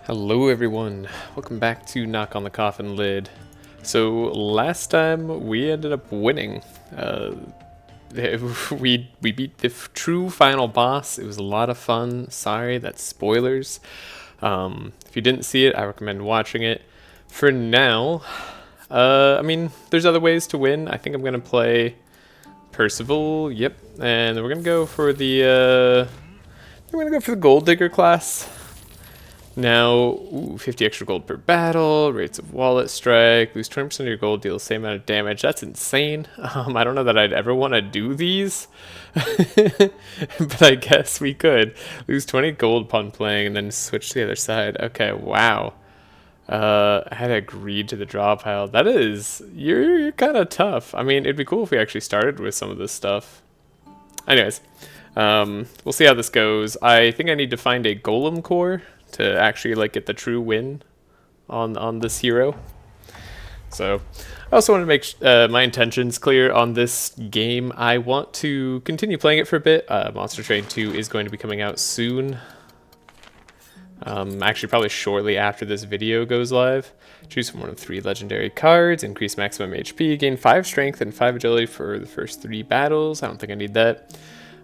Hello everyone, welcome back to Knock on the Coffin lid. So last time we ended up winning. We beat the true final boss. It was a lot of fun. Sorry, that's spoilers. If you didn't see it, I recommend watching it. For now, I mean, there's other ways to win. I think I'm gonna play Percival. Yep, and we're gonna go for the Gold Digger class. Now, 50 extra gold per battle, rates of wallet strike, lose 20% of your gold, deal the same amount of damage. That's insane. I don't know that I'd ever want to do these, but I guess we could. Lose 20 gold upon playing and then switch to the other side. Okay, wow. I had to agree to the draw pile. That is, you're kind of tough. I mean, it'd be cool if we actually started with some of this stuff. Anyways, we'll see how this goes. I think I need to find a golem core to actually like get the true win on this hero. So I also want to make my intentions clear on this game. I want to continue playing it for a bit. Monster Train 2 is going to be coming out soon. Actually probably shortly after this video goes live. Choose from one of 3 legendary cards, increase maximum HP, gain 5 strength and 5 agility for the first 3 battles. I don't think I need that.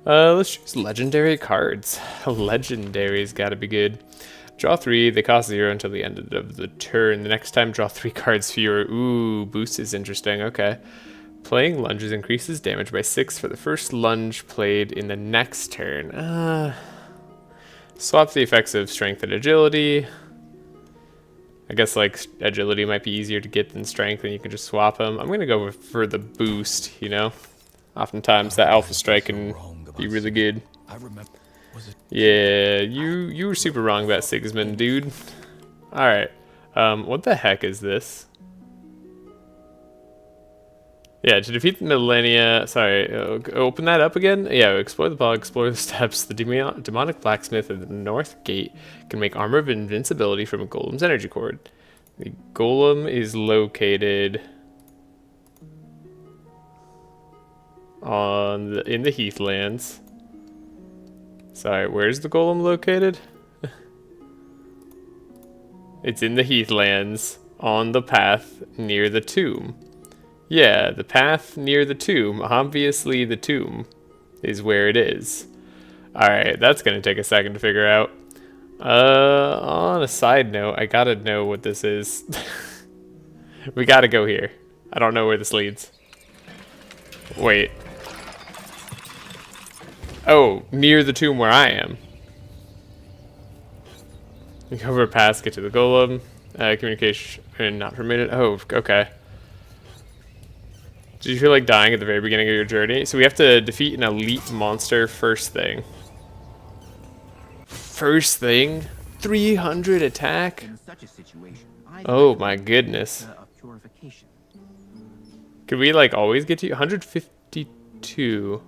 Let's choose legendary cards. Legendary's gotta be good. Draw 3, they cost 0 until the end of the turn. The next time, draw 3 cards fewer. Ooh, boost is interesting, okay. Playing lunges increases damage by 6 for the first lunge played in the next turn. Swap the effects of strength and agility. I guess like agility might be easier to get than strength, and you can just swap them. I'm gonna go for the boost, you know? Oftentimes that alpha strike can be really good. Yeah, you were super wrong about Sigismund, dude. Alright. What the heck is this? Yeah, to defeat the Millennia... Sorry, open that up again? Yeah, explore the bog, explore the steps. The demonic blacksmith at the north gate can make armor of invincibility from a golem's energy cord. The golem is located in the Heathlands. Sorry, where's the golem located? It's in the Heathlands, on the path near the tomb. Yeah, the path near the tomb. Obviously, the tomb is where it is. Alright, that's gonna take a second to figure out. On a side note, I gotta know what this is. We gotta go here. I don't know where this leads. Wait. Oh, near the tomb where I am. You go over a pass, get to the golem. Communication not permitted. Oh, okay. Did you feel like dying at the very beginning of your journey? So we have to defeat an elite monster first thing. First thing? 300 attack? Oh my goodness. Could we like always get to 152?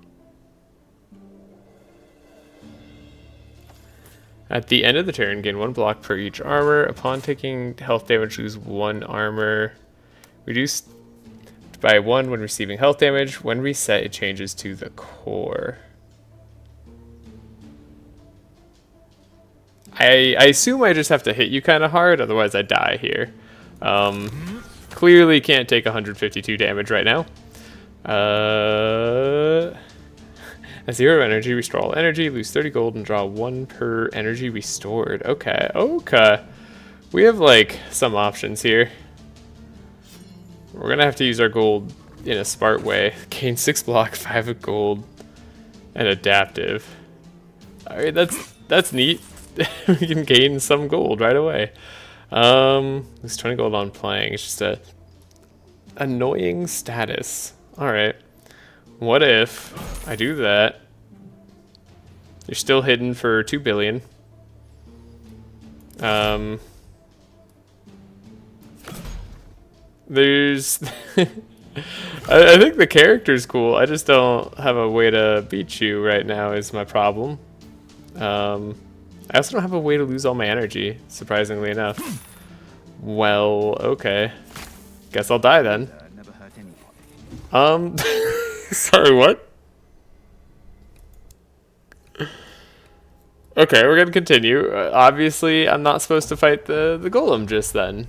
At the end of the turn, gain 1 block per each armor. Upon taking health damage, lose 1 armor. Reduced by 1 when receiving health damage. When reset, it changes to the core. I assume I just have to hit you kind of hard, otherwise I die here. Clearly can't take 152 damage right now. A 0 energy, restore all energy, lose 30 gold, and draw 1 per energy restored. Okay, okay. We have, like, some options here. We're gonna have to use our gold in a smart way. Gain 6 block, 5 of gold, and adaptive. Alright, that's neat. We can gain some gold right away. Lose 20 gold on playing. It's just a annoying status. Alright. What if I do that? You're still hidden for 2 billion. There's... I think the character's cool. I just don't have a way to beat you right now is my problem. I also don't have a way to lose all my energy, surprisingly enough. Well, okay. Guess I'll die then. Sorry, what? Okay, we're gonna continue. Obviously, I'm not supposed to fight the golem just then.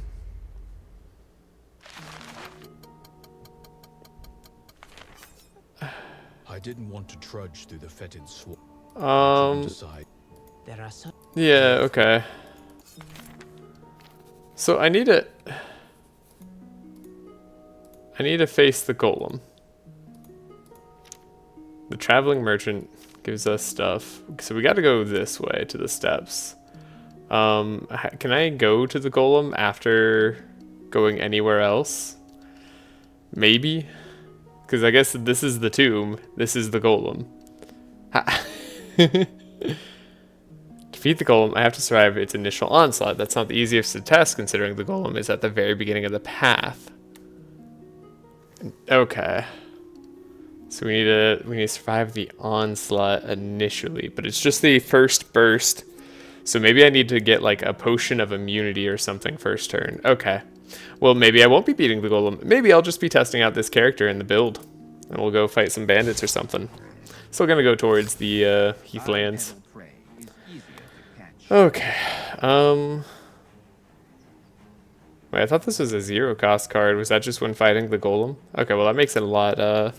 I didn't want to trudge through the fetid swamp. There are some. Yeah, okay. So I need to face the golem. The traveling merchant gives us stuff. So we got to go this way to the steps. Can I go to the golem after going anywhere else? Maybe? Because I guess this is the tomb. This is the golem. Defeat the golem. I have to survive its initial onslaught. That's not the easiest of tasks considering the golem is at the very beginning of the path. Okay. So we need to survive the onslaught initially, but it's just the first burst. So maybe I need to get like a potion of immunity or something first turn. Okay. Well, maybe I won't be beating the golem. Maybe I'll just be testing out this character in the build. And we'll go fight some bandits or something. Still gonna go towards the Heathlands. Okay. Wait, I thought this was a 0 cost card. Was that just when fighting the golem? Okay, well that makes it a lot, I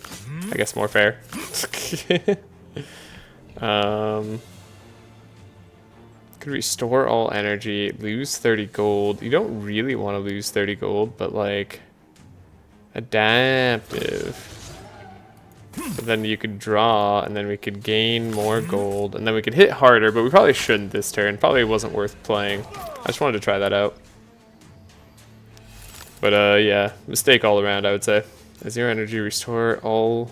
guess, more fair. Could restore all energy, lose 30 gold. You don't really want to lose 30 gold, but like, adaptive. But then you could draw, and then we could gain more gold, and then we could hit harder, but we probably shouldn't this turn. Probably wasn't worth playing. I just wanted to try that out. But yeah, mistake all around, I would say. 0 energy, restore all.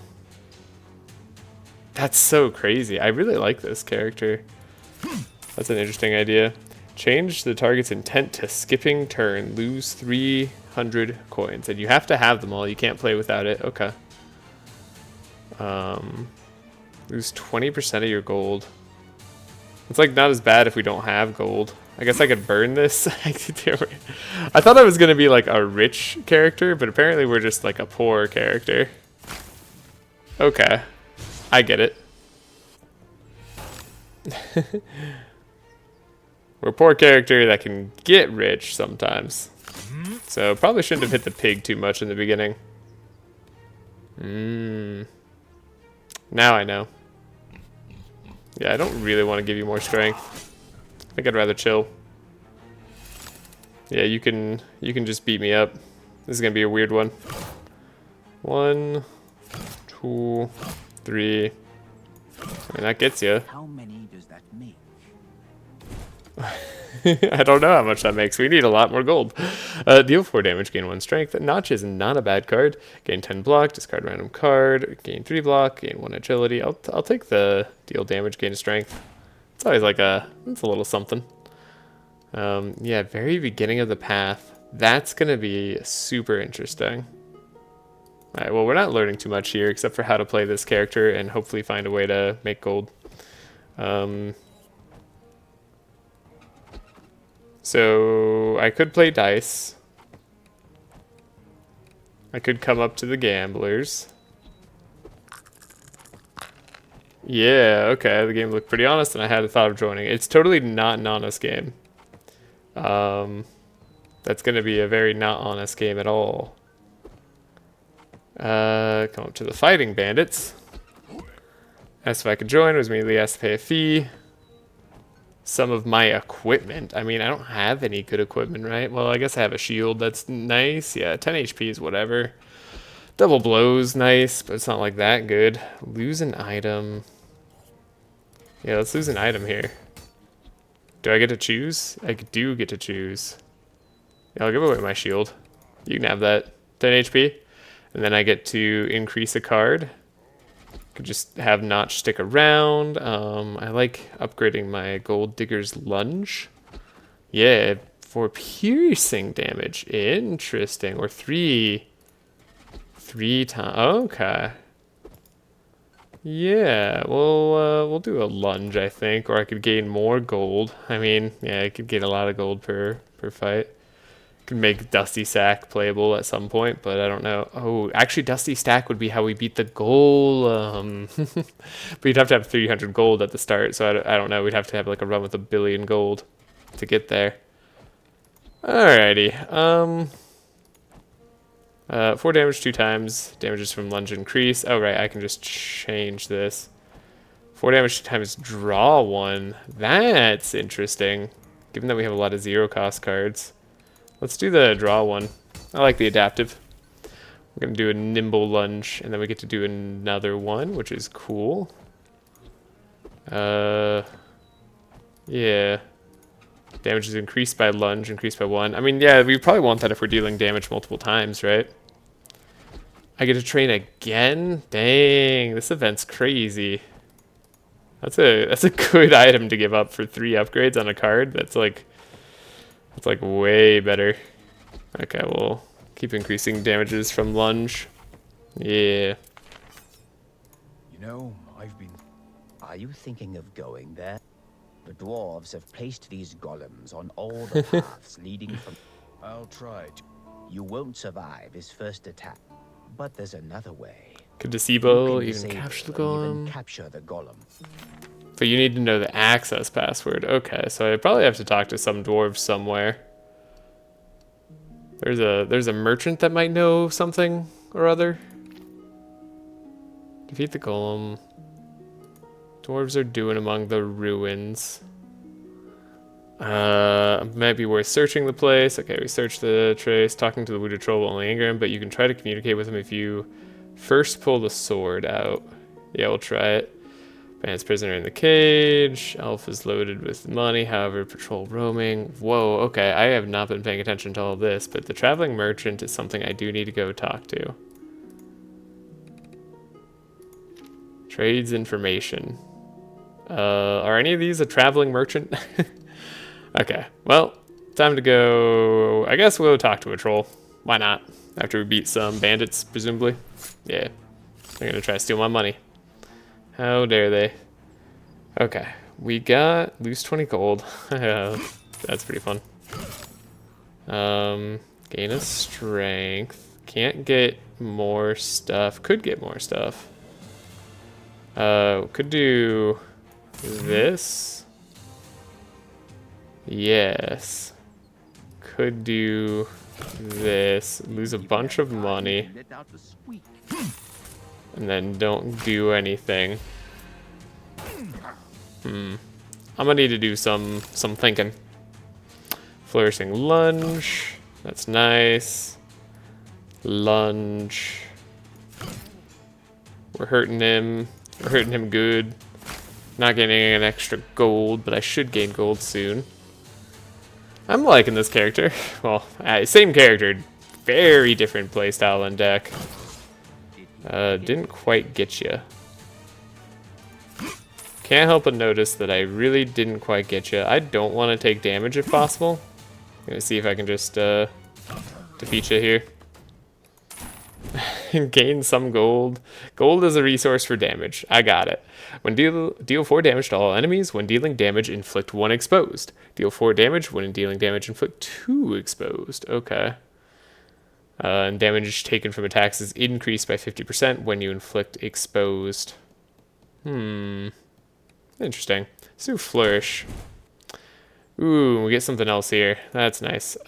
That's so crazy. I really like this character. That's an interesting idea. Change the target's intent to skipping turn. Lose 300 coins. And you have to have them all. You can't play without it. Okay. Lose 20% of your gold. It's like not as bad if we don't have gold. I guess I could burn this. I thought I was going to be like a rich character, but apparently we're just like a poor character. Okay. I get it. We're a poor character that can get rich sometimes. So probably shouldn't have hit the pig too much in the beginning. Now I know. Yeah, I don't really want to give you more strength. I think I'd rather chill. Yeah, you can just beat me up. This is gonna be a weird one. 1, 2, 3. I mean, that gets you. How many does that make? I don't know how much that makes. We need a lot more gold. Deal 4 damage, gain 1 strength. Notch is not a bad card. Gain 10 block, discard random card. Gain 3 block, gain 1 agility. I'll take the deal damage, gain strength. It's always like it's a little something. Yeah, very beginning of the path. That's gonna be super interesting. Alright, well, we're not learning too much here except for how to play this character and hopefully find a way to make gold. So I could play dice. I could come up to the gamblers. Yeah, okay, the game looked pretty honest and I had a thought of joining. It's totally not an honest game. That's gonna be a very not honest game at all. Come up to the fighting bandits. Asked if I could join, was immediately asked to pay a fee. Some of my equipment. I mean, I don't have any good equipment, right? Well, I guess I have a shield. That's nice. Yeah, 10 HP is whatever. Double blows, nice, but it's not like that good. Lose an item. Yeah, let's lose an item here. Do I get to choose? I do get to choose. Yeah, I'll give away my shield. You can have that. 10 HP. And then I get to increase a card. Could just have Notch stick around. I like upgrading my Gold Digger's Lunge. Yeah, for piercing damage. Interesting. Or three times. Okay. Yeah, we'll do a lunge, I think, or I could gain more gold. I mean, yeah, I could gain a lot of gold per fight. Can make Dusty Sack playable at some point, but I don't know. Oh, actually, Dusty Stack would be how we beat the golem. But you'd have to have 300 gold at the start, so I don't know. We'd have to have like a run with 1,000,000,000 gold to get there. Alrighty. 4 damage 2 times. Damages from lunge increase. Oh, right. I can just change this. 4 damage 2 times draw 1. That's interesting, given that we have a lot of 0-cost cards. Let's do the draw one. I like the adaptive. We're going to do a nimble lunge, and then we get to do another one, which is cool. Yeah. Damage is increased by lunge, increased by 1. I mean, yeah, we probably want that if we're dealing damage multiple times, right? I get to train again? Dang, this event's crazy. That's a good item to give up for 3 upgrades on a card. That's like way better. Okay, we'll keep increasing damages from lunge. Yeah. You know, I've been... Are you thinking of going there? The dwarves have placed these golems on all the paths leading from... I'll try to... You won't survive his first attack, but there's another way. Could You disable, can even disable capture the and even golem. capture the golem. But you need to know the access password. Okay, so I probably have to talk to some dwarves somewhere. There's a merchant that might know something or other. Defeat the golem. Dwarves are doing among the ruins. Might be worth searching the place. Okay, we search the trace. Talking to the wounded troll will only anger him, but you can try to communicate with him if you first pull the sword out. Yeah, we'll try it. Bandit's prisoner in the cage. Elf is loaded with money, however, patrol roaming. Whoa, okay, I have not been paying attention to all this, but the traveling merchant is something I do need to go talk to. Trades information. Are any of these a traveling merchant? Okay, well, time to go. I guess we'll talk to a troll. Why not? After we beat some bandits, presumably. Yeah, they're gonna try to steal my money. How dare they? Okay, we got lose 20 gold. That's pretty fun. Gain a strength. Can't get more stuff. Could get more stuff. Could do this. Yes. Could do this. Lose a bunch of money. And then don't do anything. I'm gonna need to do some thinking. Flourishing lunge. That's nice. Lunge. We're hurting him. We're hurting him good. Not getting an extra gold, but I should gain gold soon. I'm liking this character. Well, same character. Very different playstyle and deck. Didn't quite get you. Can't help but notice that I really didn't quite get you. I don't want to take damage if possible. I'm gonna see if I can just defeat you here. Gain some gold. Gold is a resource for damage. I got it. When deal 4 damage to all enemies. When dealing damage, inflict 1 exposed. Deal 4 damage. When dealing damage, inflict 2 exposed. Okay. And damage taken from attacks is increased by 50% when you inflict exposed. Interesting. Let's do flourish. Ooh, we get something else here. That's nice.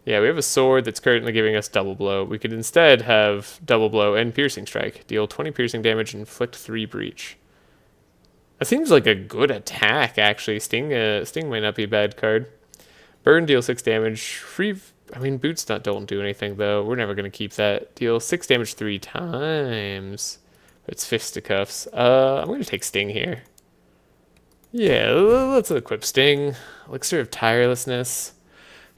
Yeah, we have a sword that's currently giving us double blow. We could instead have double blow and piercing strike. Deal 20 piercing damage and inflict 3 breach. That seems like a good attack, actually. Sting might not be a bad card. Burn, deal 6 damage. I mean, boots don't do anything, though. We're never going to keep that. Deal 6 damage 3 times. It's fisticuffs. I'm going to take Sting here. Yeah, let's equip Sting. Elixir of Tirelessness.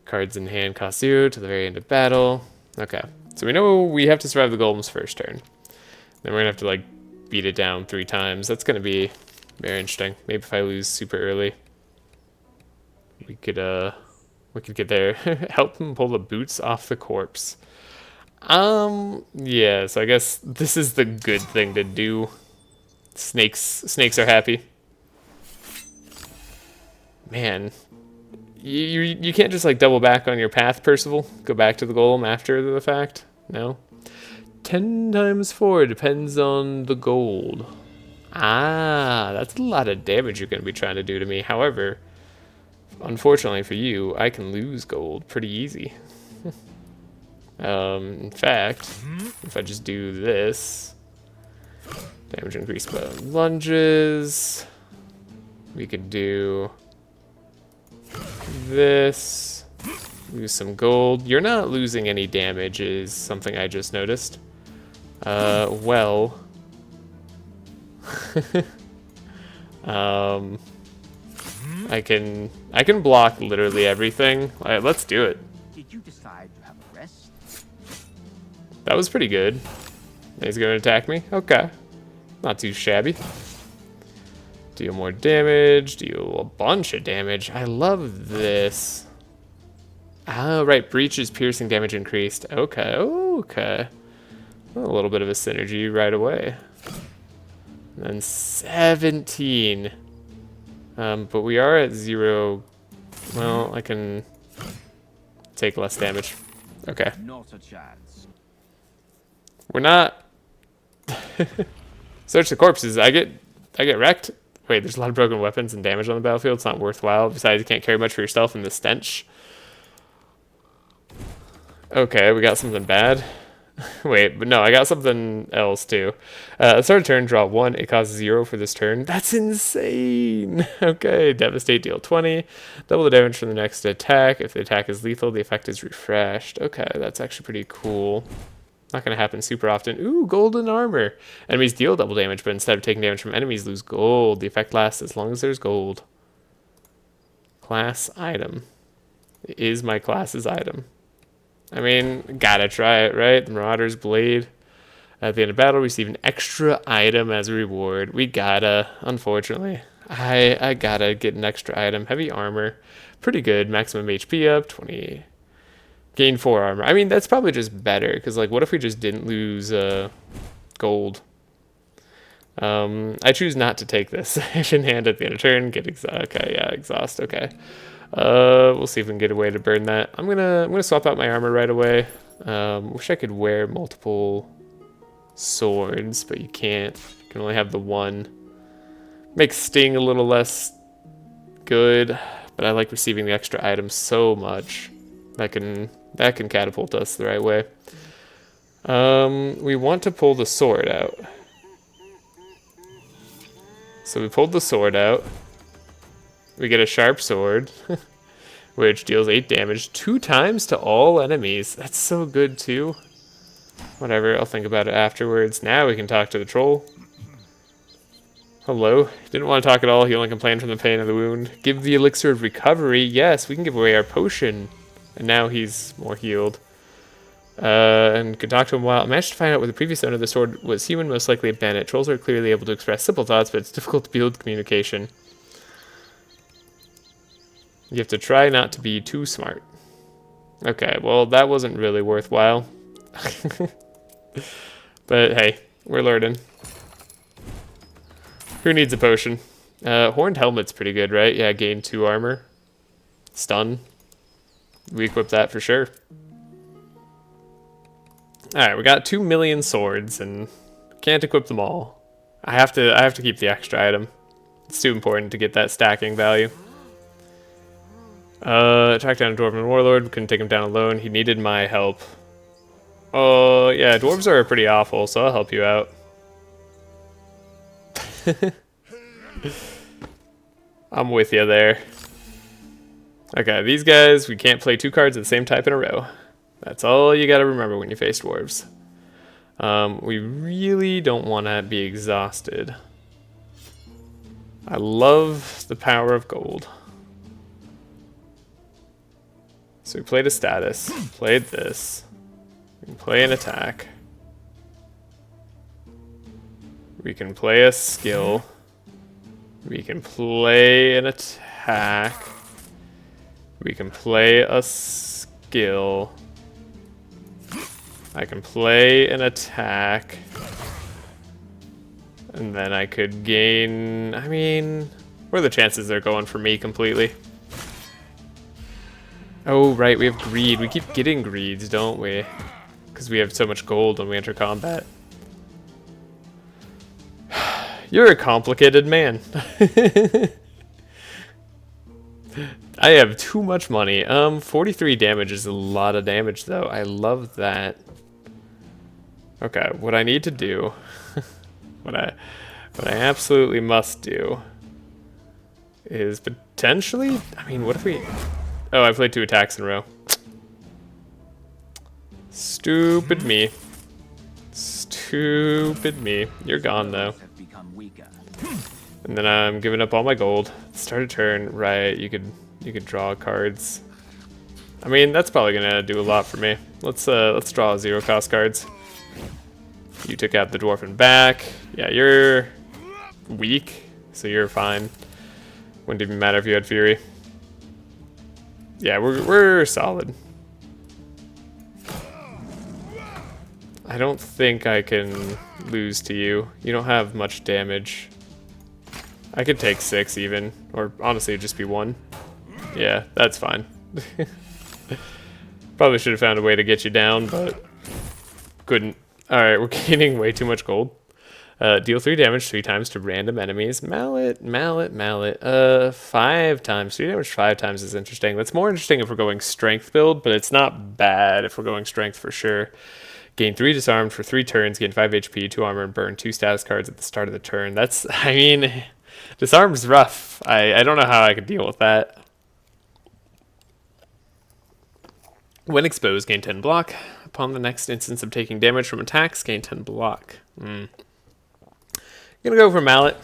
Cards in hand cost 0 to the very end of battle. Okay, so we know we have to survive the golem's first turn. Then we're going to have to, like, beat it down 3 times. That's going to be very interesting. Maybe if I lose super early, we could get there. Help him pull the boots off the corpse. Yeah, so I guess this is the good thing to do. Snakes are happy. Man, you can't just like double back on your path, Percival. Go back to the golem after the fact. No. 10 times 4 depends on the gold. Ah, that's a lot of damage you're going to be trying to do to me. However, unfortunately for you, I can lose gold pretty easy. In fact, if I just do this, damage increased by lunges, we could do this, lose some gold. You're not losing any damage is something I just noticed. Well, I can block literally everything. Let's do it. Did you decide to have a rest? That was pretty good. He's going to attack me? Okay. Not too shabby. Deal more damage. Deal a bunch of damage. I love this. Oh, right. Breach's piercing damage increased. Okay. Okay. A little bit of a synergy right away. And then 17. But we are at 0. Well, I can take less damage. Okay. Not a chance. We're not. Search the corpses. I get wrecked. Wait, there's a lot of broken weapons and damage on the battlefield. It's not worthwhile. Besides, you can't carry much for yourself in the stench. Okay, we got something bad. Wait, but no, I got something else too. Start a turn, draw 1. It costs 0 for this turn. That's insane. Okay, devastate, deal 20. Double the damage from the next attack. If the attack is lethal, the effect is refreshed. Okay, that's actually pretty cool. Not going to happen super often. Ooh, golden armor. Enemies deal double damage, but instead of taking damage from enemies, lose gold. The effect lasts as long as there's gold. Class item. It is my class's item. I mean, gotta try it, right? The Marauder's Blade. At the end of battle, receive an extra item as a reward. We gotta, unfortunately. I gotta get an extra item. Heavy armor. Pretty good. Maximum HP up. 20. Gain 4 armor. I mean, that's probably just better, because, like, what if we just didn't lose gold? I choose not to take this. Action hand at the end of turn. Get okay, yeah, exhaust. Okay. We'll see if we can get a way to burn that. I'm gonna swap out my armor right away. Wish I could wear multiple swords, but you can't. You can only have the one. Makes Sting a little less good, but I like receiving the extra items so much. That can catapult us the right way. We want to pull the sword out. So we pulled the sword out. We get a sharp sword, which deals 8 damage 2 times to all enemies. That's so good too. Whatever, I'll think about it afterwards. Now we can talk to the troll. Hello. Didn't want to talk at all. He only complained from the pain of the wound. Give the elixir of recovery. Yes, we can give away our potion. And now he's more healed. And could talk to him a while. I managed to find out where the previous owner of the sword was human, most likely a bandit. Trolls are clearly able to express simple thoughts, but it's difficult to build communication. You have to try not to be too smart. Okay, well, that wasn't really worthwhile. But hey, we're learning. Who needs a potion? Horned helmet's pretty good, right? Yeah, gain 2 armor. Stun. We equip that for sure. Alright, we got 2 million swords and can't equip them all. I have to keep the extra item. It's too important to get that stacking value. Track down a Dwarven Warlord. Couldn't take him down alone. He needed my help. Oh, yeah, dwarves are pretty awful, so I'll help you out. I'm with you there. Okay, these guys, we can't play 2 cards of the same type in a row. That's all you gotta remember when you face dwarves. We really don't want to be exhausted. I love the power of gold. So we played a status, played this. We can play an attack. We can play a skill. We can play an attack. We can play a skill. I can play an attack. And then I could gain... I mean, what are the chances they're going for me completely? Oh, right, we have greed. We keep getting greeds, don't we? Because we have so much gold when we enter combat. You're a complicated man. I have too much money. 43 damage is a lot of damage, though. I love that. Okay, what I need to do, what I absolutely must do, is potentially. I mean, what if we? Oh, I played 2 attacks in a row. Stupid me. Stupid me. You're gone though. And then I'm giving up all my gold. Start a turn, right? You could draw cards. I mean, that's probably gonna do a lot for me. Let's draw 0 cost cards. You took out the dwarf and back. Yeah, you're weak, so you're fine. Wouldn't even matter if you had fury. Yeah, we're solid. I don't think I can lose to you. You don't have much damage. I could take 6 even, or honestly it'd just be 1. Yeah, that's fine. Probably should have found a way to get you down, but couldn't. Alright, we're gaining way too much gold. Deal 3 damage 3 times to random enemies. Mallet, mallet, mallet. 5 times. 3 damage 5 times is interesting. That's more interesting if we're going strength build, but it's not bad if we're going strength for sure. Gain 3 disarmed for 3 turns, gain 5 HP, 2 armor, and burn 2 status cards at the start of the turn. That's, I mean, disarmed's rough. I don't know how I could deal with that. When exposed, gain 10 block. Upon the next instance of taking damage from attacks, gain 10 block. Gonna go for mallet.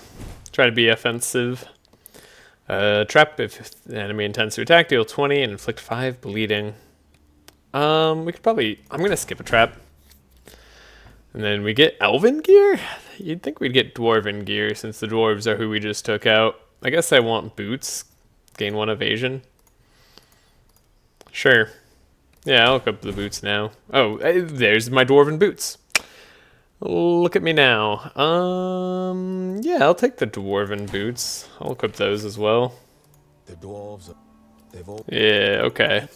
Try to be offensive. Trap, if the enemy intends to attack, deal 20 and inflict 5 bleeding. We could probably, I'm gonna skip a trap. And then we get elven gear? You'd think we'd get dwarven gear since the dwarves are who we just took out. I guess I want boots. Gain 1 evasion. Sure. Yeah, I'll look up the boots now. Oh, there's my dwarven boots. Look at me now. Yeah, I'll take the dwarven boots. I'll equip those as well. The dwarves, they've all... Yeah, okay.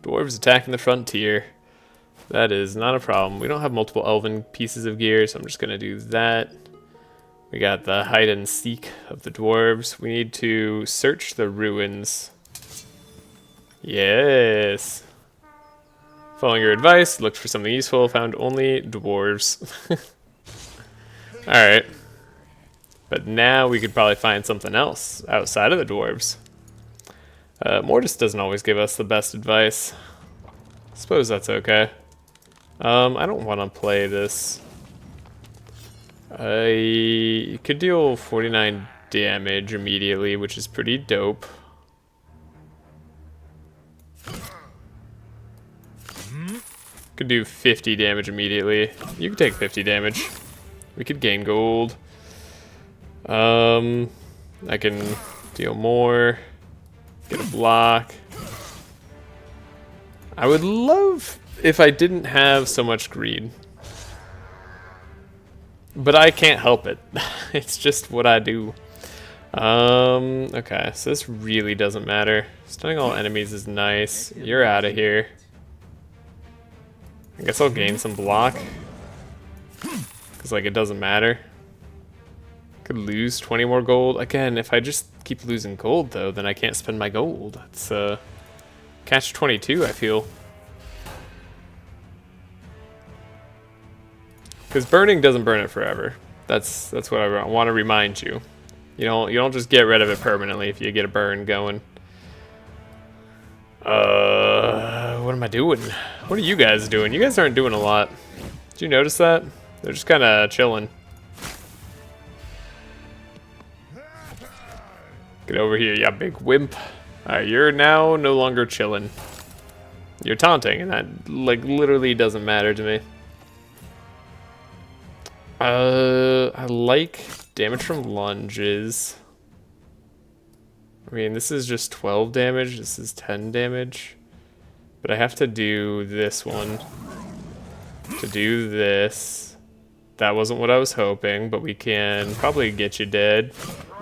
Dwarves attacking the frontier. That is not a problem. We don't have multiple elven pieces of gear, so I'm just gonna do that. We got the hide and seek of the dwarves. We need to search the ruins. Yes. Following your advice, looked for something useful, found only dwarves. Alright. But now we could probably find something else outside of the dwarves. Mortis doesn't always give us the best advice. Suppose that's okay. I don't want to play this. I could deal 49 damage immediately, which is pretty dope. Could do 50 damage immediately. You could take 50 damage. We could gain gold. I can deal more. Get a block. I would love if I didn't have so much greed. But I can't help it. It's just what I do. Okay, so this really doesn't matter. Stunning all enemies is nice. You're out of here. I guess I'll gain some block. Because, like, it doesn't matter. Could lose 20 more gold. Again, if I just keep losing gold, though, then I can't spend my gold. It's, catch-22, I feel. Because burning doesn't burn it forever. That's what I want to remind you. You don't just get rid of it permanently if you get a burn going. What am I doing? What are you guys doing? You guys aren't doing a lot. Did you notice that? They're just kind of chilling. Get over here, you big wimp. Alright, you're now no longer chilling. You're taunting, and that, like, literally doesn't matter to me. I like damage from lunges. I mean, this is just 12 damage. This is 10 damage. But I have to do this one. To do this. That wasn't what I was hoping, but we can probably get you dead.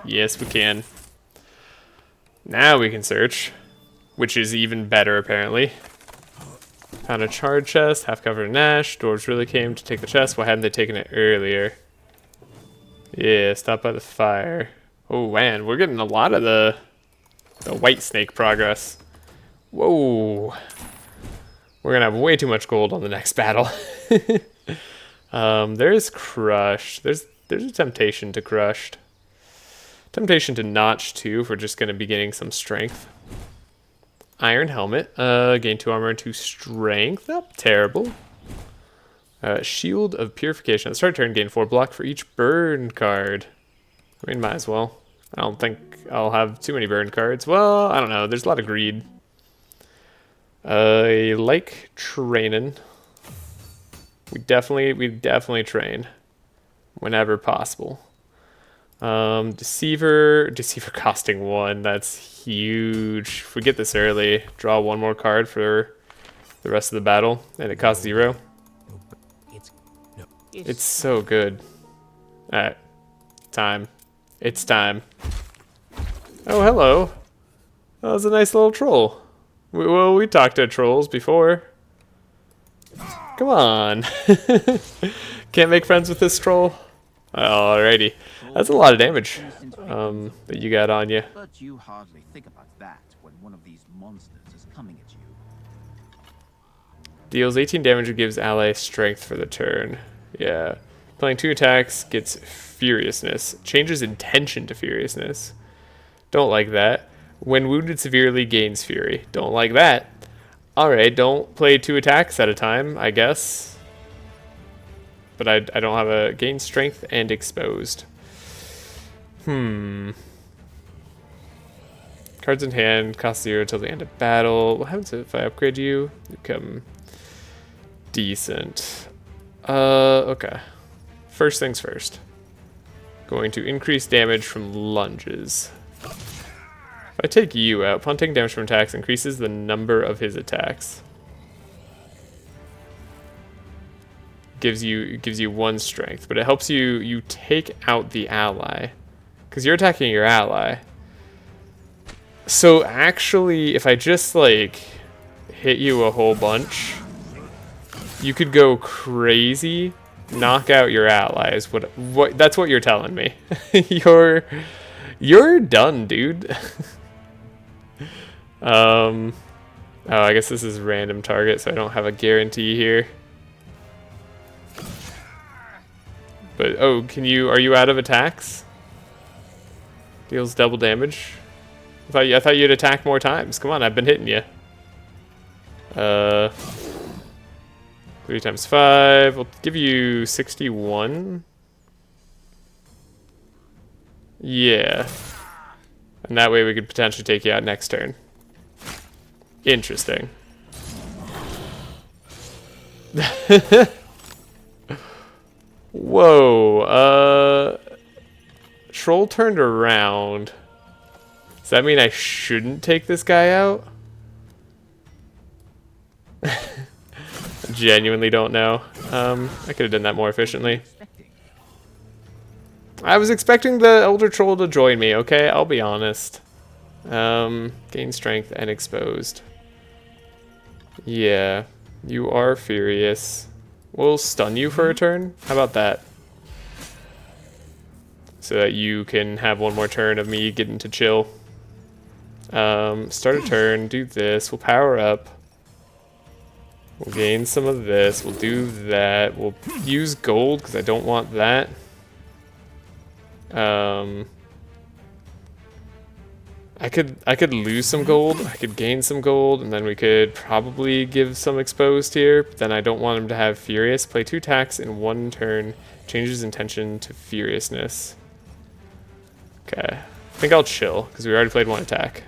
Yes, we can. Now we can search. which is even better apparently. Found a charred chest, half covered in ash. Dwarves really came to take the chest. Why hadn't they taken it earlier? Yeah, stop by the fire. Oh man, we're getting a lot of the white snake progress. Whoa. We're gonna have way too much gold on the next battle. There's Crush. There's a temptation to Crushed. Temptation to Notch too if we're just gonna be getting some strength. Iron Helmet. Gain 2 armor and 2 strength. Not terrible. Shield of Purification. At the start of turn, gain 4 block for each burn card. I mean, might as well. I don't think I'll have too many burn cards. Well, I don't know. There's a lot of greed. I like training. We definitely train whenever possible. Deceiver costing 1. That's huge. If we get this early, draw 1 more card for the rest of the battle, and it costs 0. It's so good. Alright. Time. It's time. Oh, hello. That was a nice little troll. We talked to trolls before. Come on. Can't make friends with this troll? Alrighty. That's a lot of damage that you got on you. But you hardly think about that when one of these monsters is coming at you. Deals 18 damage and gives ally strength for the turn. Yeah. Playing 2 attacks gets Furiousness. Changes intention to Furiousness. Don't like that. When wounded severely, gains Fury. Don't like that. Alright, don't play 2 attacks at a time, I guess. But I don't have a gain strength and exposed. Cards in hand, cost 0 till the end of battle. What happens if I upgrade you? You become decent. Okay. First things first. Going to increase damage from lunges. If I take you out, upon taking damage from attacks, increases the number of his attacks. Gives you 1 strength, but it helps you take out the ally, because you're attacking your ally. So actually, if I just like hit you a whole bunch, you could go crazy, knock out your allies. What? That's what you're telling me. You're done, dude. Oh, I guess this is random target, so I don't have a guarantee here. But oh, are you out of attacks? Deals double damage. I thought you'd attack more times. Come on, I've been hitting you. 3 times 5. We'll give you 61. Yeah. And that way we could potentially take you out next turn. Interesting. Whoa. Troll turned around. Does that mean I shouldn't take this guy out? Genuinely don't know. I could have done that more efficiently. I was expecting the Elder Troll to join me, okay? I'll be honest. Gain strength and exposed. Yeah, you are furious. We'll stun you for a turn. How about that? So that you can have 1 more turn of me getting to chill. Start a turn, do this. We'll power up. We'll gain some of this. We'll do that. We'll use gold because I don't want that. I could lose some gold. I could gain some gold, and then we could probably give some exposed here. But then I don't want him to have furious. Play 2 attacks in 1 turn. Changes intention to furiousness. Okay, I think I'll chill because we already played 1 attack.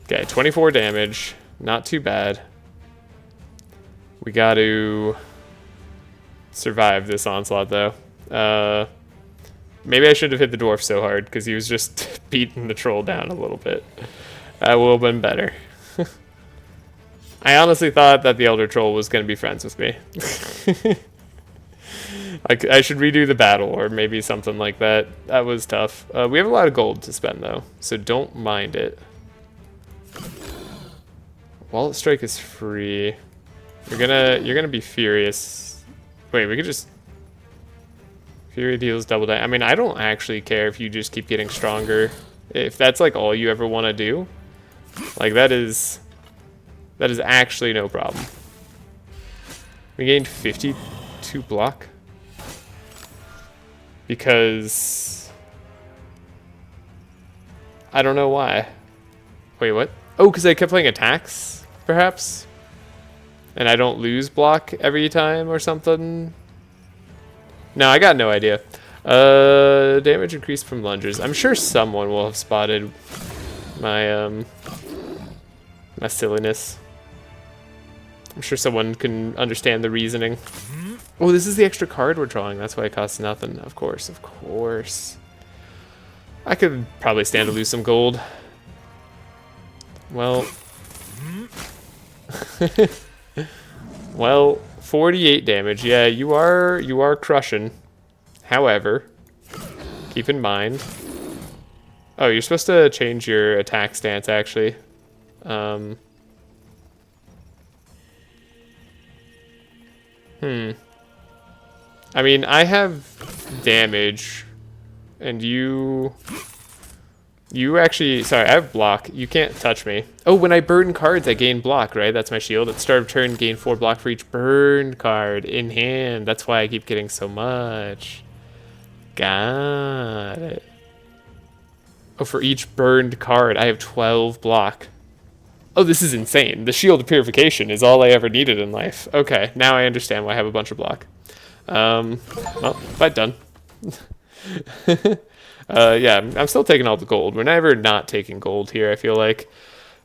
Okay, 24 damage. Not too bad. We got to survive this onslaught, though. Maybe I should have hit the dwarf so hard because he was just beating the troll down a little bit. That would have been better. I honestly thought that the Elder Troll was going to be friends with me. I should redo the battle or maybe something like that. That was tough. We have a lot of gold to spend, though, so don't mind it. Wallet Strike is free. You're gonna be furious. Wait, we could just Fury deals double damage. I mean, I don't actually care if you just keep getting stronger. If that's like all you ever want to do, like that is actually no problem. We gained 52 block because I don't know why. Wait, what? Oh, because I kept playing attacks, perhaps? And I don't lose block every time or something? No, I got no idea. Damage increased from lunges. I'm sure someone will have spotted my, my silliness. I'm sure someone can understand the reasoning. Oh, this is the extra card we're drawing. That's why it costs nothing. Of course, of course. I could probably stand to lose some gold. Well... well, 48 damage. Yeah, you are crushing. However, keep in mind... Oh, you're supposed to change your attack stance, actually. I mean, I have damage, and you actually... Sorry, I have block. You can't touch me. Oh, when I burn cards, I gain block, right? That's my shield. At the start of turn, gain 4 block for each burned card in hand. That's why I keep getting so much. Got it. Oh, for each burned card, I have 12 block. Oh, this is insane. The Shield of Purification is all I ever needed in life. Okay, now I understand why I have a bunch of block. Well, fight done. Yeah, I'm still taking all the gold. We're never not taking gold here, I feel like.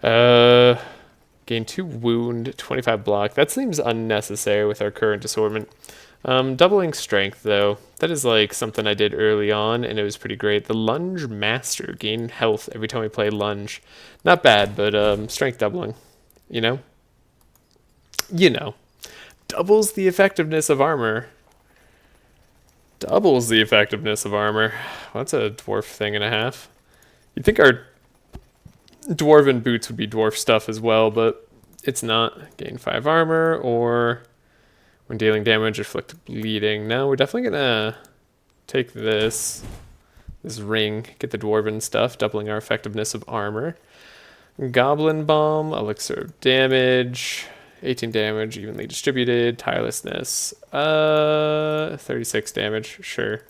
Gain 2 wound, 25 block. That seems unnecessary with our current assortment. Doubling strength, though. That is like something I did early on, and it was pretty great. The Lunge Master. Gain health every time we play lunge. Not bad, but strength doubling. You know? You know. Doubles the effectiveness of armor. Doubles the effectiveness of armor. Well, that's a dwarf thing and a half. You'd think our dwarven boots would be dwarf stuff as well, but it's not. Gain 5 armor, or when dealing damage, inflict bleeding. No, we're definitely gonna take this ring, get the dwarven stuff, doubling our effectiveness of armor. Goblin Bomb, elixir of damage, 18 damage, evenly distributed, tirelessness, 36 damage, sure.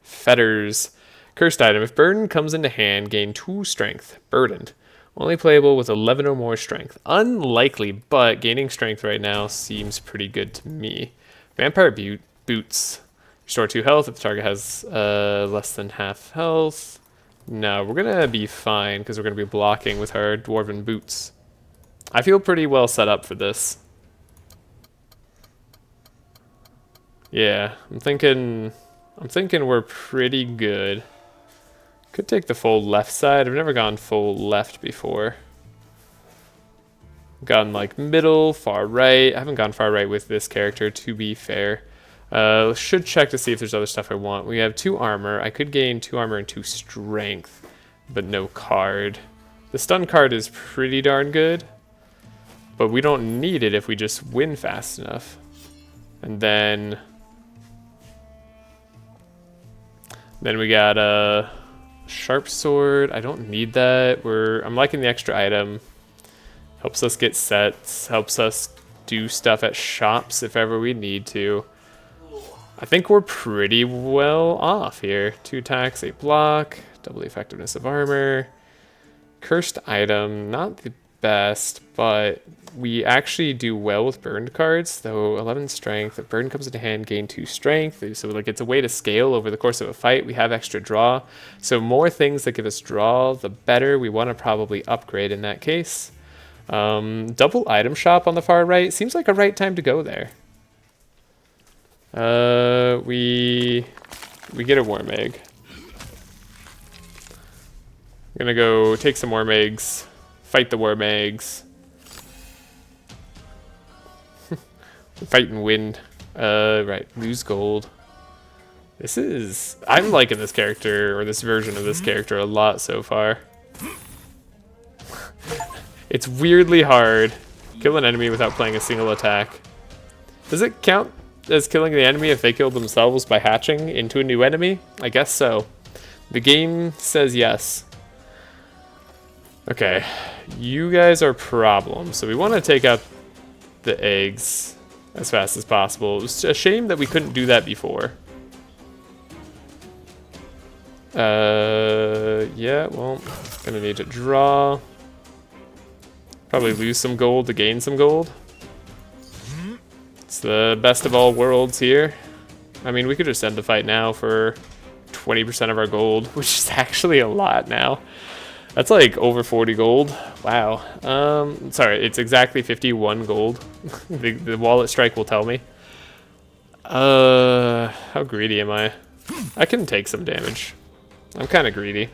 Fetters, cursed item. If burden comes into hand, gain 2 strength. Burdened. Only playable with 11 or more strength. Unlikely, but gaining strength right now seems pretty good to me. Vampire Boots. Restore 2 health if the target has less than half health. No, we're going to be fine because we're going to be blocking with our dwarven boots. I feel pretty well set up for this. Yeah, I'm thinking we're pretty good. Could take the full left side. I've never gone full left before. Gone like middle, far right. I haven't gone far right with this character, to be fair. Should check to see if there's other stuff I want. We have 2 armor. I could gain 2 armor and 2 strength, but no card. The stun card is pretty darn good, but we don't need it if we just win fast enough. And then we got a sharp sword. I don't need that. I'm liking the extra item. Helps us get sets. Helps us do stuff at shops if ever we need to. I think we're pretty well off here. 2 attacks, 8 block, double the effectiveness of armor. Cursed item, not the best, but we actually do well with burned cards, though 11 strength. If burn comes into hand, gain 2 strength. So like it's a way to scale over the course of a fight. We have extra draw. So more things that give us draw, the better. We want to probably upgrade in that case. Double item shop on the far right. Seems like a right time to go there. We get a worm egg. I'm gonna go take some worm eggs, fight the worm eggs. Fight and win. Right, lose gold. I'm liking this character, or this version of this character, a lot so far. It's weirdly hard. Kill an enemy without playing a single attack. Does it count as killing the enemy if they kill themselves by hatching into a new enemy? I guess so. The game says yes. Okay, you guys are problems. So we want to take out the eggs as fast as possible. It was a shame that we couldn't do that before. Yeah, well, gonna need to draw. Probably lose some gold to gain some gold. It's the best of all worlds here. I mean, we could just end the fight now for 20% of our gold, which is actually a lot now. That's like over 40 gold. Wow. Sorry, it's exactly 51 gold. The wallet strike will tell me. How greedy am I? I can take some damage. I'm kind of greedy.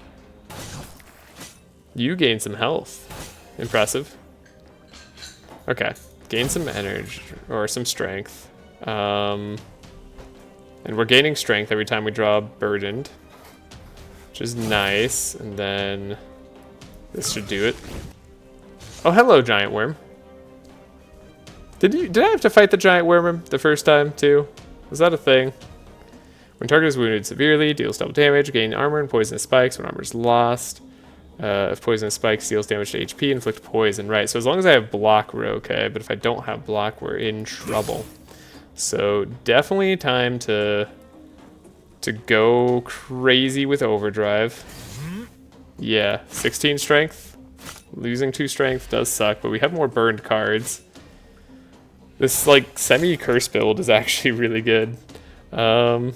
You gain some health. Impressive. Okay. Gain some energy, or some strength. And we're gaining strength every time we draw Burdened, which is nice. And then this should do it. Oh, hello, giant worm. Did I have to fight the giant worm the first time too? Was that a thing? When target is wounded severely, deals double damage, gain armor and poisonous spikes when armor is lost. If poisonous spikes deals damage to HP, inflict poison. Right, so as long as I have block, we're okay. But if I don't have block, we're in trouble. So definitely time to go crazy with overdrive. Yeah, 16 strength. Losing 2 strength does suck, but we have more burned cards. This like semi-curse build is actually really good. The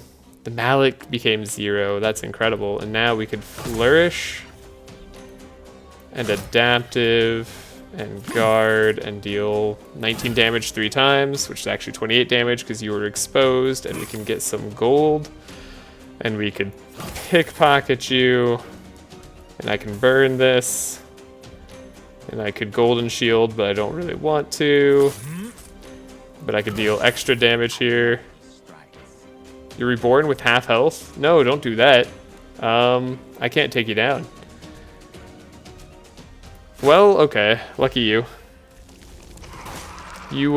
Malik became 0. That's incredible. And now we could flourish and adaptive and guard and deal 19 damage 3 times, which is actually 28 damage because you were exposed, and we can get some gold. And we could pickpocket you. And I can burn this. And I could golden shield, but I don't really want to. But I could deal extra damage here. You're reborn with half health? No, don't do that. I can't take you down. Well, okay. Lucky you. You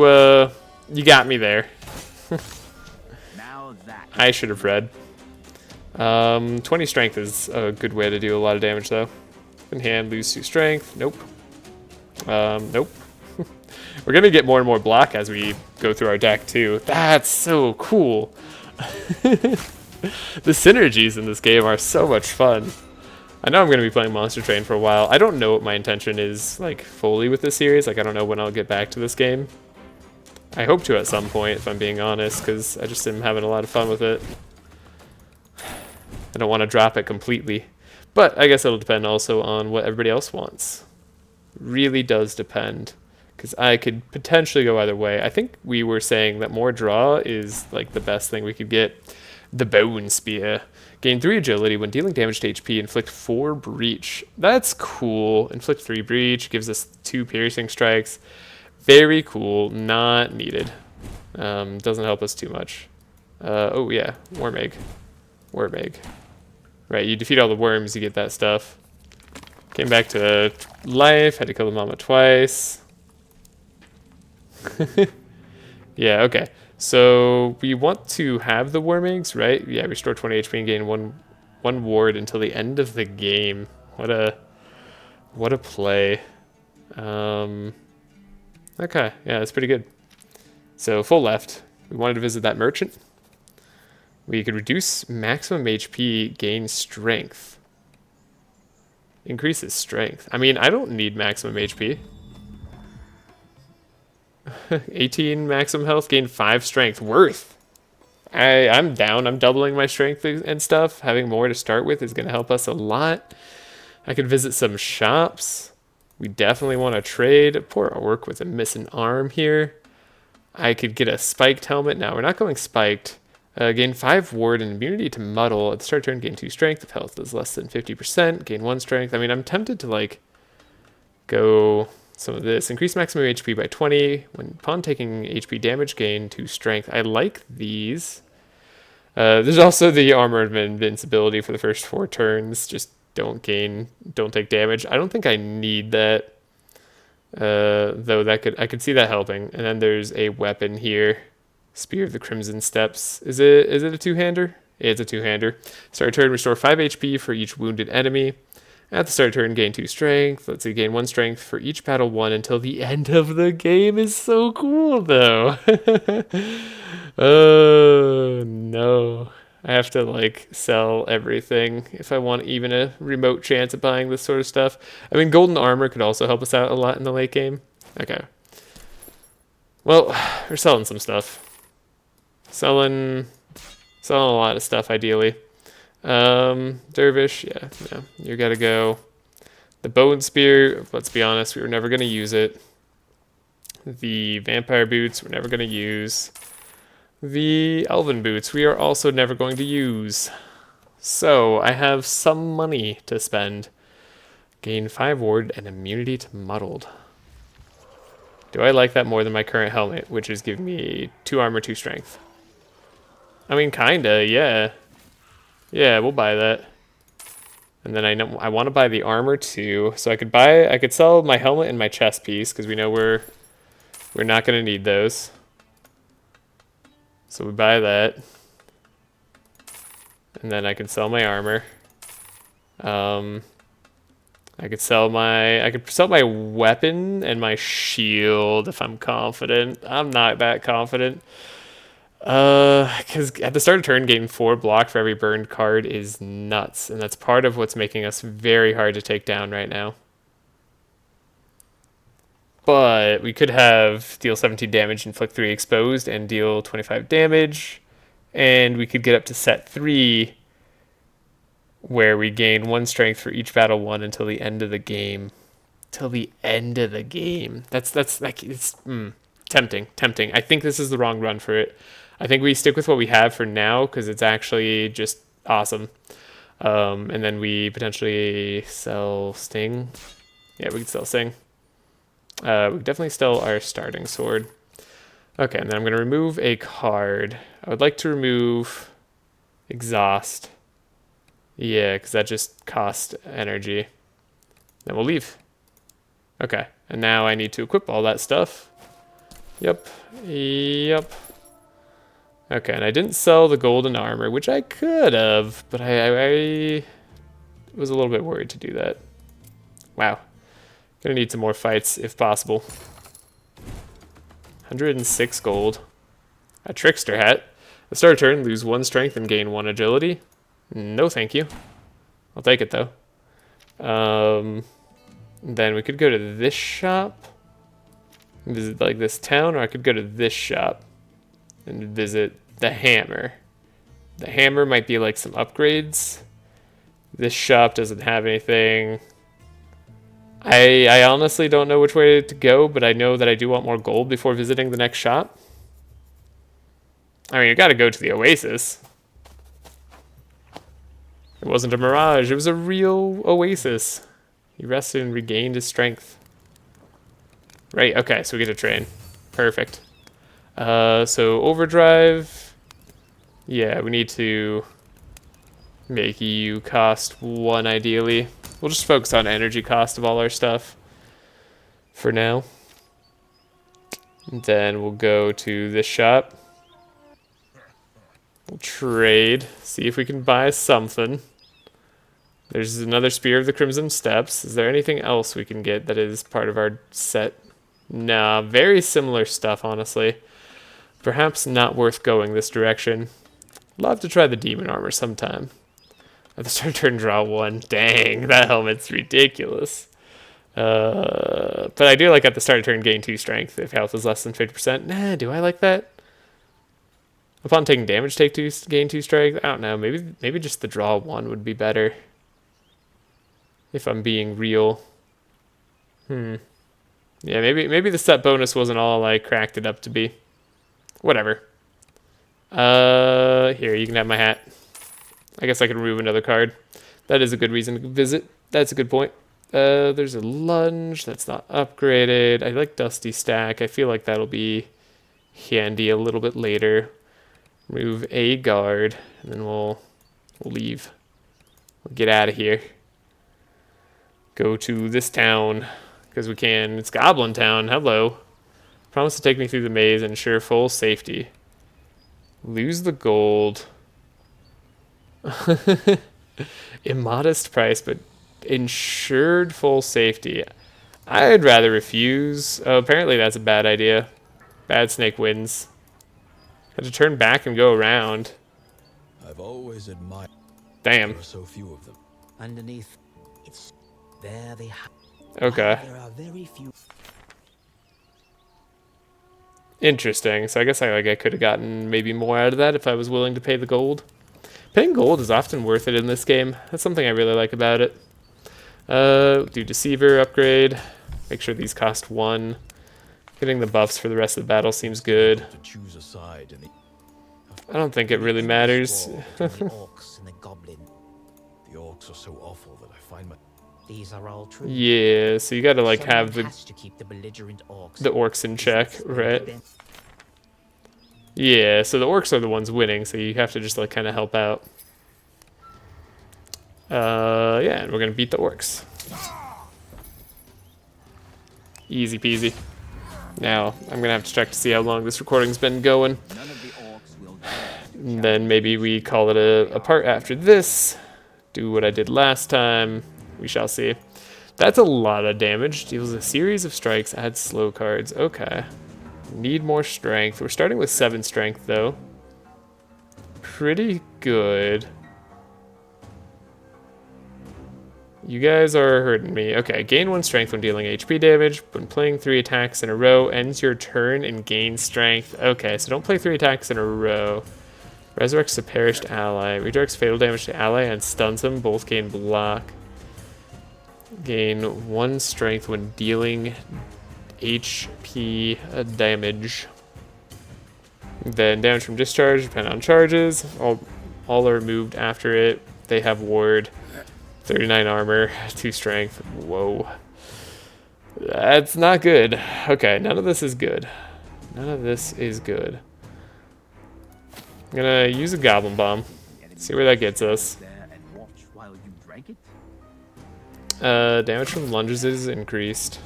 got me there. Now that I should have read. 20 strength is a good way to do a lot of damage, though. In hand, lose 2 strength. Nope. Nope. We're gonna get more and more block as we go through our deck, too. That's so cool. The synergies in this game are so much fun. I know I'm going to be playing Monster Train for a while. I don't know what my intention is, like, fully with this series. Like, I don't know when I'll get back to this game. I hope to at some point, if I'm being honest, because I just am having a lot of fun with it. I don't want to drop it completely. But I guess it'll depend also on what everybody else wants. Really does depend. Because I could potentially go either way. I think we were saying that more draw is like the best thing we could get. The Bone Spear. Gain 3 agility when dealing damage to HP. Inflict 4 breach. That's cool. Inflict 3 breach. Gives us 2 piercing strikes. Very cool. Not needed. Doesn't help us too much. Oh yeah. Worm egg. Worm egg. Right, you defeat all the worms, you get that stuff. Came back to life. Had to kill the mama twice. Yeah, okay. So we want to have the worm eggs, right? Yeah, restore 20 HP and gain one ward until the end of the game. What a play. Okay, yeah, that's pretty good. So full left. We wanted to visit that merchant. We could reduce maximum HP, gain strength. Increases strength. I mean, I don't need maximum HP. 18 maximum health, gain 5 strength. Worth. I'm down. I'm doubling my strength and stuff. Having more to start with is going to help us a lot. I could visit some shops. We definitely want to trade. Poor orc with a missing arm here. I could get a spiked helmet. Now, we're not going spiked. Gain 5 ward and immunity to muddle. At the start of turn, gain 2 strength. If health is less than 50%, gain 1 strength. I mean, I'm tempted to, like, go some of this. Increase maximum HP by 20. When upon taking HP damage, gain 2 strength. I like these. There's also the armor of invincibility for the first 4 turns. Just don't take damage. I don't think I need that. Though I could see that helping. And then there's a weapon here, Spear of the Crimson Steps. Is it a two-hander? It's a two-hander. Start turn, restore 5 HP for each wounded enemy. At the start turn, gain 2 strength. Let's see, gain 1 strength for each battle won until the end of the game. Is so cool though. Oh no. I have to like sell everything if I want even a remote chance at buying this sort of stuff. I mean, golden armor could also help us out a lot in the late game. Okay. Well, we're selling some stuff. Selling a lot of stuff ideally. Dervish, yeah, no, you gotta go. The bow and spear, let's be honest, we were never gonna use it. The vampire boots, we're never gonna use. The elven boots, we are also never going to use. So, I have some money to spend. Gain 5 ward and immunity to muddled. Do I like that more than my current helmet, which is giving me 2 armor, 2 strength? I mean, kinda, yeah. Yeah, we'll buy that. And then I want to buy the armor too, so I could sell my helmet and my chest piece because we know we're not gonna need those. So we buy that, and then I can sell my armor. I could sell my weapon and my shield if I'm confident. I'm not that confident. Because at the start of turn, getting 4 block for every burned card is nuts, and that's part of what's making us very hard to take down right now. But we could have deal 17 damage, inflict 3 exposed, and deal 25 damage, and we could get up to set 3, where we gain 1 strength for each battle won until the end of the game. Till the end of the game. That's like it's tempting. I think this is the wrong run for it. I think we stick with what we have for now because it's actually just awesome. And then we potentially sell Sting. Yeah, we could sell Sting. We could definitely sell our starting sword. Okay, and then I'm going to remove a card. I would like to remove Exhaust. Yeah, because that just costs energy. Then we'll leave. Okay, and now I need to equip all that stuff. Yep. Okay, and I didn't sell the golden armor, which I could have, but I was a little bit worried to do that. Wow. Gonna need some more fights if possible. 106 gold. A trickster hat. The start turn, lose 1 strength and gain 1 agility. No thank you. I'll take it though. Then we could go to this shop, visit like this town, or I could go to this shop and visit the hammer. The hammer might be like some upgrades. This shop doesn't have anything. I honestly don't know which way to go, but I know that I do want more gold before visiting the next shop. I mean, you gotta go to the Oasis. It wasn't a mirage, it was a real Oasis. He rested and regained his strength. Right, okay, so we get a train. Perfect. So overdrive. Yeah, we need to make you cost 1 ideally. We'll just focus on energy cost of all our stuff for now. And then we'll go to this shop. We'll trade, see if we can buy something. There's another Spear of the Crimson Steps. Is there anything else we can get that is part of our set? Nah, very similar stuff, honestly. Perhaps not worth going this direction. Love to try the demon armor sometime. At the start of turn, draw 1. Dang, that helmet's ridiculous. But I do like at the start of turn, gain 2 strength if health is less than 50%. Nah, do I like that? Upon taking damage, gain 2 strength. I don't know. Maybe just the draw 1 would be better. If I'm being real. Yeah, maybe the set bonus wasn't all I cracked it up to be. Whatever. Here, you can have my hat. I guess I can remove another card. That is a good reason to visit. That's a good point. There's a lunge that's not upgraded. I like Dusty Stack. I feel like that'll be handy a little bit later. Remove a guard, and then we'll leave. We'll get out of here. Go to this town. because we can. It's Goblin Town. Hello. Promise to take me through the maze and ensure full safety. Lose the gold. Immodest price, but ensured full safety. I'd rather refuse. Oh, apparently that's a bad idea. Bad snake wins. Had to turn back and go around. I've always admired. Damn. There are so few of them. Underneath, it's there they have. Okay. There are very few. Interesting. So I guess I could have gotten maybe more out of that if I was willing to pay the gold. Paying gold is often worth it in this game. That's something I really like about it. Do Deceiver upgrade. Make sure these cost 1. Getting the buffs for the rest of the battle seems good. To choose a side in the I don't think it really matters. The orcs and the goblin. The orcs are so awful that I find my. These are all true. Yeah, so you gotta like have Someone has to keep the belligerent orcs. the orcs in check, It's right? them. Yeah, so the orcs are the ones winning, so you have to just like kind of help out. Yeah, and we're gonna beat the orcs. Easy peasy. Now, I'm gonna have to check to see how long this recording's been going. None of the orcs will And then maybe we call it a part after this. Do what I did last time. We shall see. That's a lot of damage. Deals a series of strikes, adds slow cards. Okay. Need more strength. We're starting with 7 strength, though. Pretty good. You guys are hurting me. Okay, gain 1 strength when dealing HP damage. When playing 3 attacks in a row, ends your turn and gains strength. Okay, so don't play 3 attacks in a row. Resurrects a perished ally. Redirects fatal damage to ally and stuns him. Both gain block. Gain 1 strength when dealing HP damage. Then damage from discharge, depend on charges. All are removed after it. They have ward. 39 armor, 2 strength. Whoa. That's not good. Okay, none of this is good. None of this is good. I'm gonna use a goblin bomb. See where that gets us. there and watch while you drank it. Damage from lunges is increased.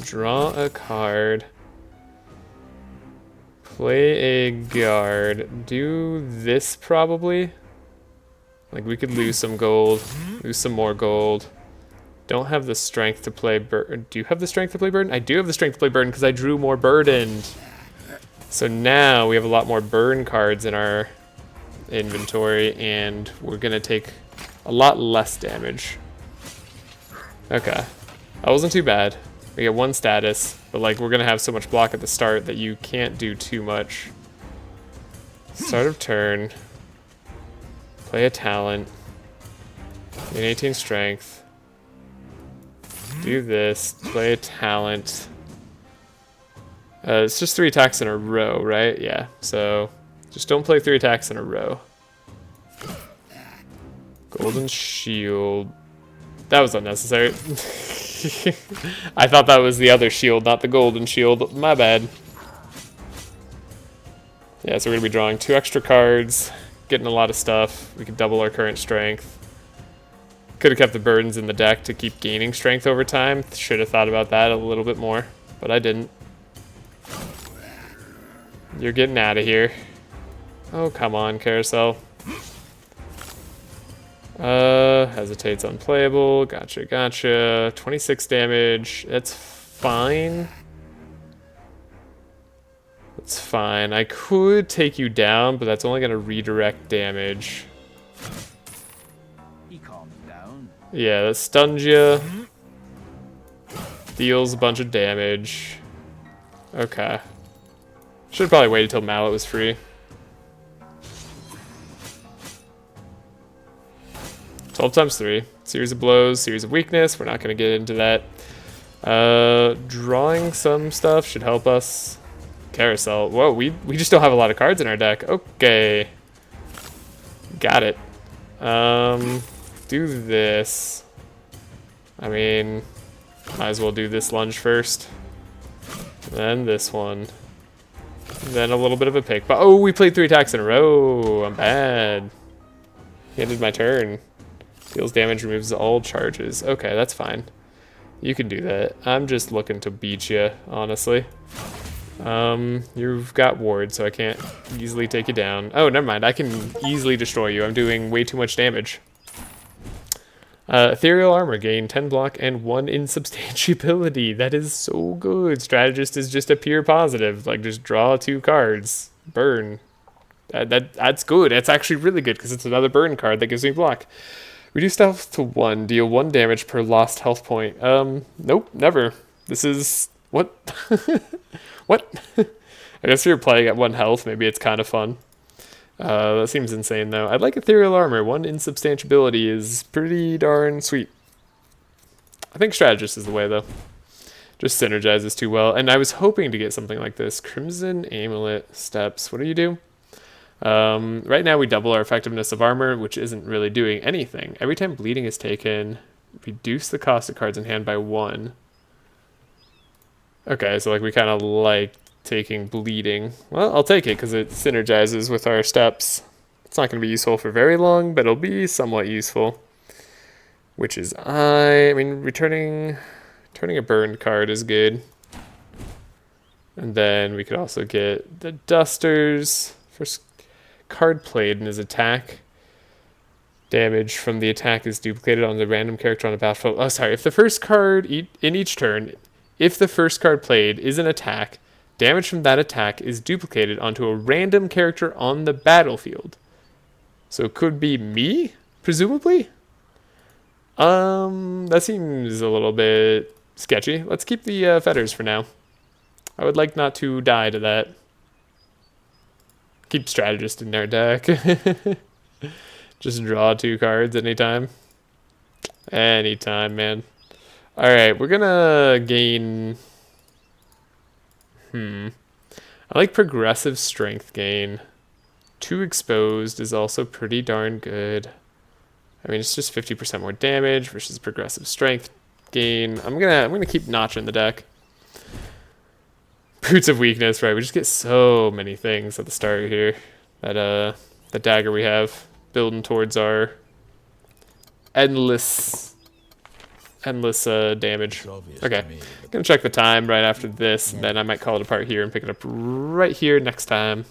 Draw a card. Play a guard. Do this probably. Like we could lose some gold, lose some more gold. Don't have the strength to play burden. Do you have the strength to play burden? I do have the strength to play burden because I drew more burdened. So now we have a lot more burn cards in our inventory and we're gonna take a lot less damage. Okay, that wasn't too bad. We get 1 status, but like we're gonna have so much block at the start that you can't do too much. Start of turn. Play a talent. Gain 18 strength. Do this. Play a talent. It's just 3 attacks in a row, right? Yeah. So just don't play 3 attacks in a row. Golden shield. That was unnecessary. I thought that was the other shield, not the golden shield. My bad. Yeah, so we're gonna be drawing 2 extra cards. Getting a lot of stuff. We could double our current strength. Could have kept the burdens in the deck to keep gaining strength over time. Should have thought about that a little bit more, but I didn't. You're getting out of here. Oh, come on, Carousel. Hesitates unplayable. Gotcha, gotcha. 26 damage. That's fine. It's fine. I could take you down, but that's only going to redirect damage. He calms down. Yeah, that stuns you. Deals a bunch of damage. Okay. Should probably wait until Mallet was free. 12 times 3. Series of blows, series of weakness. We're not going to get into that. Drawing some stuff should help us. Carousel. Whoa, we just don't have a lot of cards in our deck. Okay. Got it. Do this. I mean, might as well do this lunge first. Then this one. Then a little bit of a pick. But oh, we played 3 attacks in a row. I'm bad. He ended my turn. Deals damage, removes all charges. Okay, that's fine. You can do that. I'm just looking to beat you, honestly. You've got ward, so I can't easily take you down. Oh, never mind. I can easily destroy you. I'm doing way too much damage. Ethereal armor, gain 10 block and 1 insubstantiability. That is so good. Strategist is just a pure positive. Like, just draw 2 cards. Burn. That's good. That's actually really good because it's another burn card that gives me block. Reduce health to 1. Deal 1 damage per lost health point. Nope, never. This is... What? What? I guess if you're playing at 1 health, maybe it's kind of fun. That seems insane, though. I'd like ethereal armor. 1 insubstantiability is pretty darn sweet. I think strategist is the way, though. Just synergizes too well. And I was hoping to get something like this. Crimson Amulet Steps. What do you do? Right now we double our effectiveness of armor, which isn't really doing anything. Every time bleeding is taken, reduce the cost of cards in hand by 1. Okay, so like we kind of like taking bleeding. Well, I'll take it because it synergizes with our steps. It's not going to be useful for very long, but it'll be somewhat useful. Which is I mean, returning a burned card is good. And then we could also get the dusters. First card played in his attack. Damage from the attack is duplicated on the random character on the battlefield. Oh, sorry. If the first card in each turn, if the first card played is an attack, damage from that attack is duplicated onto a random character on the battlefield. So it could be me, presumably? That seems a little bit sketchy. Let's keep the fetters for now. I would like not to die to that. Keep strategist in our deck. Just draw 2 cards anytime. Anytime, man. Alright, we're gonna gain... I like progressive strength gain. 2 exposed is also pretty darn good. I mean, it's just 50% more damage versus progressive strength gain. I'm gonna keep Notch in the deck. Boots of weakness, right? We just get so many things at the start here. That the dagger we have building towards our endless damage. Okay, gonna check the time right after this, and then I might call it apart here and pick it up right here next time.